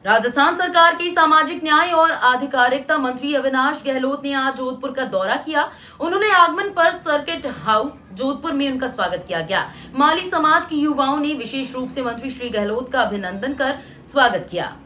राजस्थान सरकार के सामाजिक न्याय और आधिकारिकता मंत्री अविनाश गहलोत ने आज जोधपुर का दौरा किया। उन्होंने आगमन पर सर्किट हाउस जोधपुर में उनका स्वागत किया गया। माली समाज के युवाओं ने विशेष रूप से मंत्री श्री गहलोत का अभिनंदन कर स्वागत किया।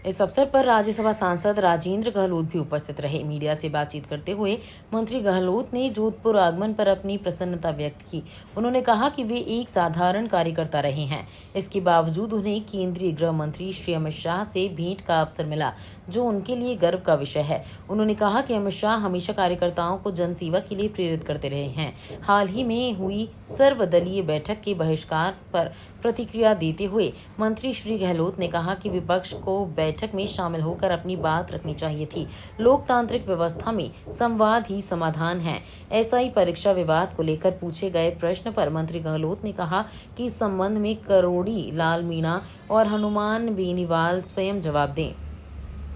इस अवसर पर राज्यसभा सांसद राजेंद्र गहलोत भी उपस्थित रहे। मीडिया से बातचीत करते हुए मंत्री गहलोत ने जोधपुर आगमन पर अपनी प्रसन्नता व्यक्त की। उन्होंने कहा कि वे एक साधारण कार्यकर्ता रहे हैं, इसके बावजूद उन्हें केंद्रीय गृह मंत्री श्री अमित शाह से भेंट का अवसर मिला, जो उनके लिए गर्व का विषय है। उन्होंने कहा कि अमित शाह हमेशा कार्यकर्ताओं को जनसेवा के लिए प्रेरित करते रहे हैं। हाल ही में हुई सर्वदलीय बैठक के बहिष्कार पर प्रतिक्रिया देते हुए मंत्री श्री गहलोत ने कहा कि विपक्ष को बैठक में शामिल होकर अपनी बात रखनी चाहिए थी। लोकतांत्रिक व्यवस्था में संवाद ही समाधान है। ऐसा ही परीक्षा विवाद को लेकर पूछे गए प्रश्न पर मंत्री गहलोत ने कहा कि इस संबंध में करोड़ी लाल मीणा और हनुमान बेनीवाल स्वयं जवाब दें।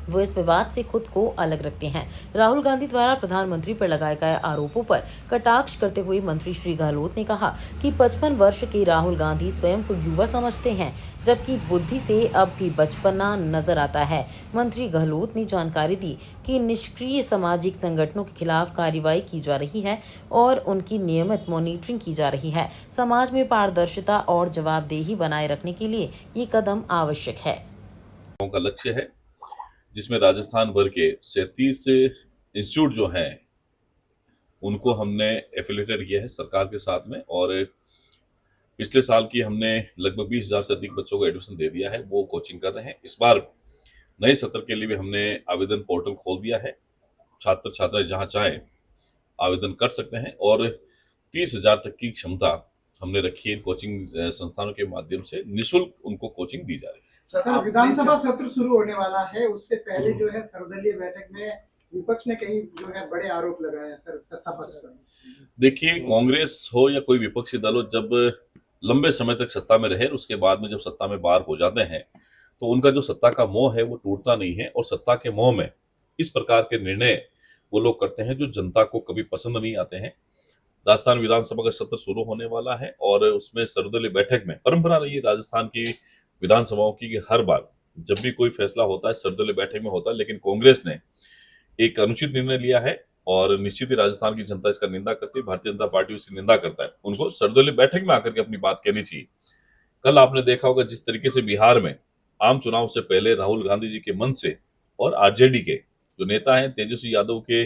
वो इस विवाद से खुद को अलग रखते हैं। राहुल गांधी द्वारा प्रधानमंत्री पर लगाए गए आरोपों पर कटाक्ष करते हुए मंत्री श्री गहलोत ने कहा कि 55 वर्ष के राहुल गांधी स्वयं को युवा समझते हैं, जबकि बुद्धि से अब भी बचपना नजर आता है। मंत्री गहलोत ने जानकारी दी कि निष्क्रिय सामाजिक संगठनों के खिलाफ कार्रवाई की जा रही है और उनकी नियमित मॉनिटरिंग की जा रही है। समाज में पारदर्शिता और जवाबदेही बनाए रखने के लिए ये कदम आवश्यक है। का लक्ष्य है जिसमें राजस्थान भर के 37 इंस्टीट्यूट जो हैं उनको हमने एफिलिएटेड किया है सरकार के साथ में, और पिछले साल की हमने लगभग 20,000 से अधिक बच्चों को एडमिशन दे दिया है। वो कोचिंग कर रहे हैं। इस बार नए सत्र के लिए भी हमने आवेदन पोर्टल खोल दिया है। छात्र छात्राएं जहां चाहे आवेदन कर सकते हैं और 30,000 तक की क्षमता हमने रखी है। कोचिंग संस्थानों के माध्यम से निःशुल्क उनको कोचिंग दी जा रही है। सर, विधानसभा सत्र शुरू होने वाला है, उससे पहले जो है सर्वदलीय बैठक में विपक्ष ने कई जो है बड़े आरोप लगाए हैं सर सत्ता पक्ष पर। देखिए, कांग्रेस हो या कोई विपक्षी दल हो, जब लंबे समय तक सत्ता में रहे, उसके बाद में जब सत्ता में बाहर हो जाते हैं तो उनका जो सत्ता का मोह है वो टूटता नहीं है, और सत्ता के मोह में इस प्रकार के निर्णय वो लोग करते हैं जो जनता को कभी पसंद नहीं आते हैं। राजस्थान विधानसभा का सत्र शुरू होने वाला है और उसमें सर्वदलीय बैठक में परंपरा रही है राजस्थान की विधानसभाओं की कि हर बार जब भी कोई फैसला होता है सर्वदलीय बैठक में होता है, लेकिन कांग्रेस ने एक अनुचित निर्णय लिया है और निश्चित ही राजस्थान की जनता इसका निंदा करती है। भारतीय जनता पार्टी उसकी निंदा करता है। उनको सर्वदलीय बैठक में आकर के अपनी बात कहनी चाहिए। कल आपने देखा होगा जिस तरीके से बिहार में आम चुनाव से पहले राहुल गांधी जी के मन से और आरजेडी के जो नेता हैं तेजस्वी यादव के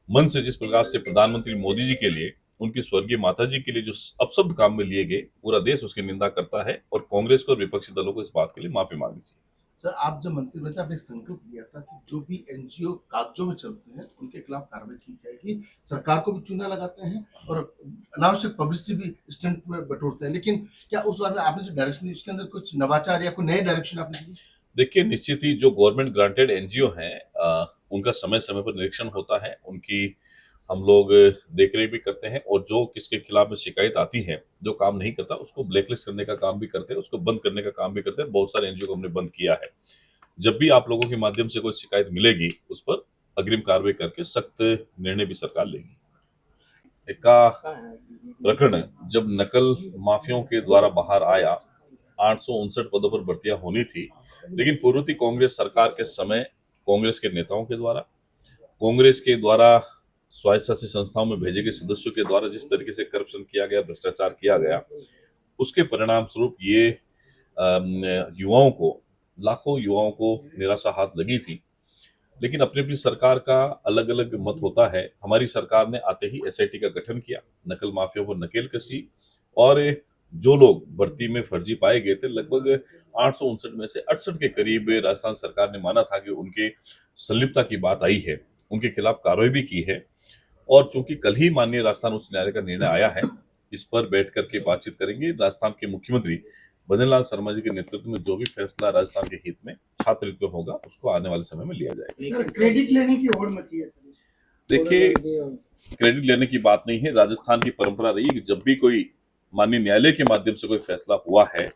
मन से जिस प्रकार से प्रधानमंत्री मोदी जी के लिए, उनकी स्वर्गीय माता जी के लिए जो अपशब्द काम में लिए गए, पूरा देश उसकी निंदा करता है और कांग्रेस को और विपक्षी दलों को इस बात के लिए माफी मांगनी चाहिए। सर, आप जब मंत्री बने थे आपने संकल्प लिया था कि जो भी एनजीओ कागजों में चलते हैं उनके खिलाफ कार्रवाई की जाएगी। सरकार को भी चूना लगाते हैं और अनावश्यक पब्लिसिटी भी स्टंट में बटोरते हैं, लेकिन क्या उस बार में आपने जो डायरेक्शन दी उसके अंदर कुछ नवाचार या कोई नए डायरेक्शन आपने दी? देखिए, निश्चित ही जो गवर्नमेंट ग्रांटेड एनजीओ हैं उनका समय समय पर निरीक्षण होता है, उनकी हम लोग देख रेख भी करते हैं, और जो किसके खिलाफ में शिकायत आती है, जो काम नहीं करता उसको ब्लैकलिस्ट करने का काम भी करते हैं, उसको बंद करने का काम भी करते हैं। बहुत सारे एनजीओ को हमने बंद किया है। जब भी आप लोगों के माध्यम से कोई शिकायत मिलेगी उस पर अग्रिम कार्रवाई करके सख्त निर्णय भी सरकार लेगी। एक प्रकरण जब नकल माफियाओं के द्वारा बाहर आया, 859 पदों पर भर्तियां होनी थी, लेकिन पूर्ववर्ती कांग्रेस सरकार के समय कांग्रेस के नेताओं के द्वारा, कांग्रेस के द्वारा स्वायत्तशासी संस्थाओं में भेजे गए सदस्यों के द्वारा जिस तरीके से करप्शन किया गया, भ्रष्टाचार किया गया, उसके परिणाम स्वरूप ये युवाओं को, लाखों युवाओं को निराशा हाथ लगी थी। लेकिन अपनी अपनी सरकार का अलग अलग मत होता है। हमारी सरकार ने आते ही एसआईटी का गठन किया, नकल माफिया पर नकेल कसी, और जो लोग भर्ती में फर्जी पाए गए थे, लगभग 859 में से 68 के करीब राजस्थान सरकार ने माना था कि उनके संलिप्तता की बात आई है, उनके खिलाफ कार्रवाई भी की है। और चूंकि कल ही माननीय राजस्थान उच्च न्यायालय का निर्णय आया है, इस पर बैठ करके बातचीत करेंगे। राजस्थान के मुख्यमंत्री भजन लाल शर्मा जी के नेतृत्व में जो भी फैसला राजस्थान के हित में, छात्र हित में होगा, उसको आने वाले समय में लिया जाएगा। क्रेडिट लेने की होड़ मची है सर। देखिए, क्रेडिट लेने की बात नहीं है। राजस्थान की परंपरा रही है कि जब भी कोई माननीय न्यायालय के माध्यम से कोई फैसला हुआ है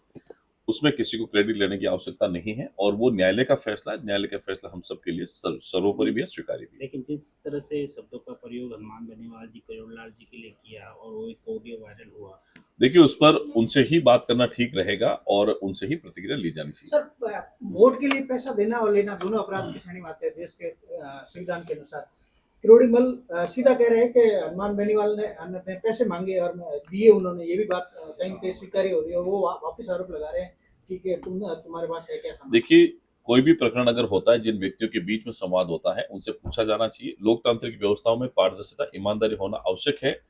उसमें किसी को क्रेडिट लेने की आवश्यकता नहीं है और वो न्यायालय का फैसला है। न्यायालय का फैसला हम सबके लिए सर्वोपरि भी है, स्वीकार्य भी है। लेकिन जिस तरह से शब्दों का प्रयोग हनुमान बेनीवाल जी, करोड़लाल जी के लिए किया और वो एक ऑडियो वायरल हुआ, देखिए, उस पर उनसे ही बात करना ठीक रहेगा और उनसे ही प्रतिक्रिया ली जानी चाहिए। सर, वोट के लिए पैसा देना और लेना दोनों अपराध की श्रेणी में आते हैं देश के संविधान के अनुसार। किरोड़ीमल सीधा कह रहे हैं कि हनुमान बेनीवाल ने पैसे मांगे और दिए उन्होंने, ये भी बात कहीं कहीं स्वीकार्य हो रही है। वो वापस आरोप लगा रहे हैं कि तुम्हारे पास है क्या संबंध? देखिए, कोई भी प्रकरण अगर होता है, जिन व्यक्तियों के बीच में संवाद होता है, उनसे पूछा जाना चाहिए। लोकतांत्रिक व्यवस्थाओं में पारदर्शिता, ईमानदारी होना आवश्यक है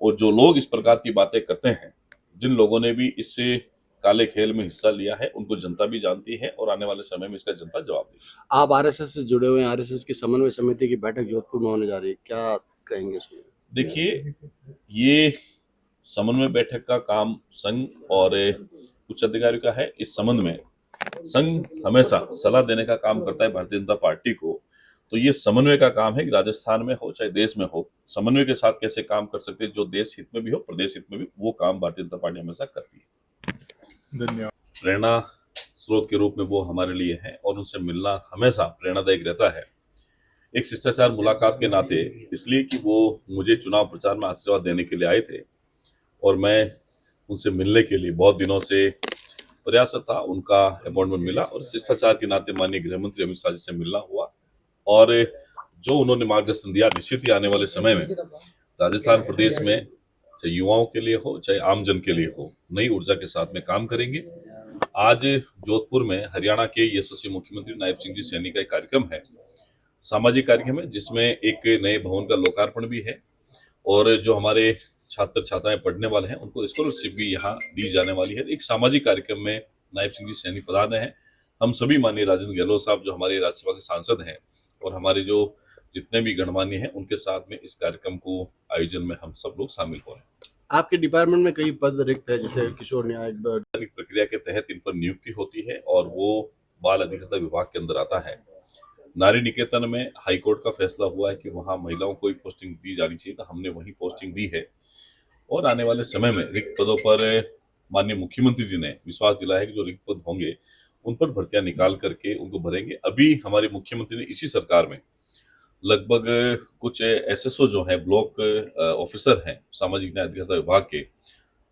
और जो लोग इस प्रकार की बातें करते हैं, जिन लोगों ने भी इससे काले खेल में हिस्सा लिया है, उनको जनता भी जानती है और आने वाले समय में इसका जनता जवाब देगी। आप आरएसएस से जुड़े हुए हैं, आरएसएस की समन्वय समिति की बैठक जोधपुर में होने जा रही है, क्या कहेंगे इसमें? देखिए, ये समन्वय बैठक का काम संघ और उच्च अधिकारियों का है। इस संबंध में संघ हमेशा सलाह देने का काम करता है भारतीय जनता पार्टी को। तो ये समन्वय का काम है कि राजस्थान में हो चाहे देश में हो, समन्वय के साथ कैसे काम कर सकते हैं, जो देश हित में भी हो, प्रदेश हित में भी, वो काम भारतीय जनता पार्टी हमेशा करती है। धन्यवाद। प्रेरणा स्रोत के रूप में वो हमारे लिए है और उनसे मिलना हमेशा प्रेरणादायक रहता है। एक शिष्टाचार मुलाकात के नाते, इसलिए कि वो मुझे चुनाव प्रचार में आशीर्वाद देने के लिए आए थे और मैं उनसे मिलने के लिए बहुत दिनों से प्रयासरत था। उनका अपॉइंटमेंट मिला और शिष्टाचार के नाते माननीय गृह मंत्री अमित शाह जी से मिलना हुआ और जो उन्होंने मार्गदर्शन दिया, निश्चित ही आने वाले समय में राजस्थान प्रदेश में चाहे युवाओं के लिए हो चाहे आमजन के लिए हो, नई ऊर्जा के साथ में काम करेंगे। आज जोधपुर में हरियाणा के यशस्वी मुख्यमंत्री नायब सिंह जी सैनी का एक कार्यक्रम है, सामाजिक कार्यक्रम है, जिसमें एक नए भवन का लोकार्पण भी है और जो हमारे छात्र छात्राएं पढ़ने वाले हैं उनको स्कॉलरशिप भी यहाँ दी जाने वाली है। एक सामाजिक कार्यक्रम में नायब सिंह जी सैनी पधार रहे हैं। हम सभी माननीय राजेंद्र गहलोत साहब जो हमारे राज्यसभा के सांसद हैं और हमारे जो जितने भी गणमान्य हैं, उनके साथ में इस कार्यक्रम को आयोजन में हम सब लोग शामिल हो रहे हैं। आपके डिपार्टमेंट में कई पद रिक्त है, जैसे किशोर न्याय प्रक्रिया के तहत इन पर नियुक्ति होती है और वो बाल अधिकारिता विभाग के अंदर आता है। नारी निकेतन में हाईकोर्ट का फैसला हुआ है कि वहां महिलाओं को ही पोस्टिंग दी जानी चाहिए, तो हमने वही पोस्टिंग दी है और आने वाले समय में रिक्त पदों पर माननीय मुख्यमंत्री जी ने विश्वास दिलाया है कि जो रिक्त पद होंगे उन पर भर्तियां निकाल करके उनको भरेंगे। अभी हमारे मुख्यमंत्री ने इसी सरकार में लगभग कुछ एसएसओ जो है, ब्लॉक ऑफिसर हैं सामाजिक न्याय अधिकारिता विभाग के,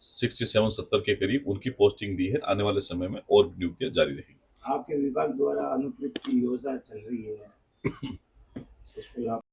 67-70 के करीब उनकी पोस्टिंग दी है। आने वाले समय में और नियुक्तियां जारी रहेंगी। आपके विभाग द्वारा अनुकृत की योजना चल रही है, उसको आप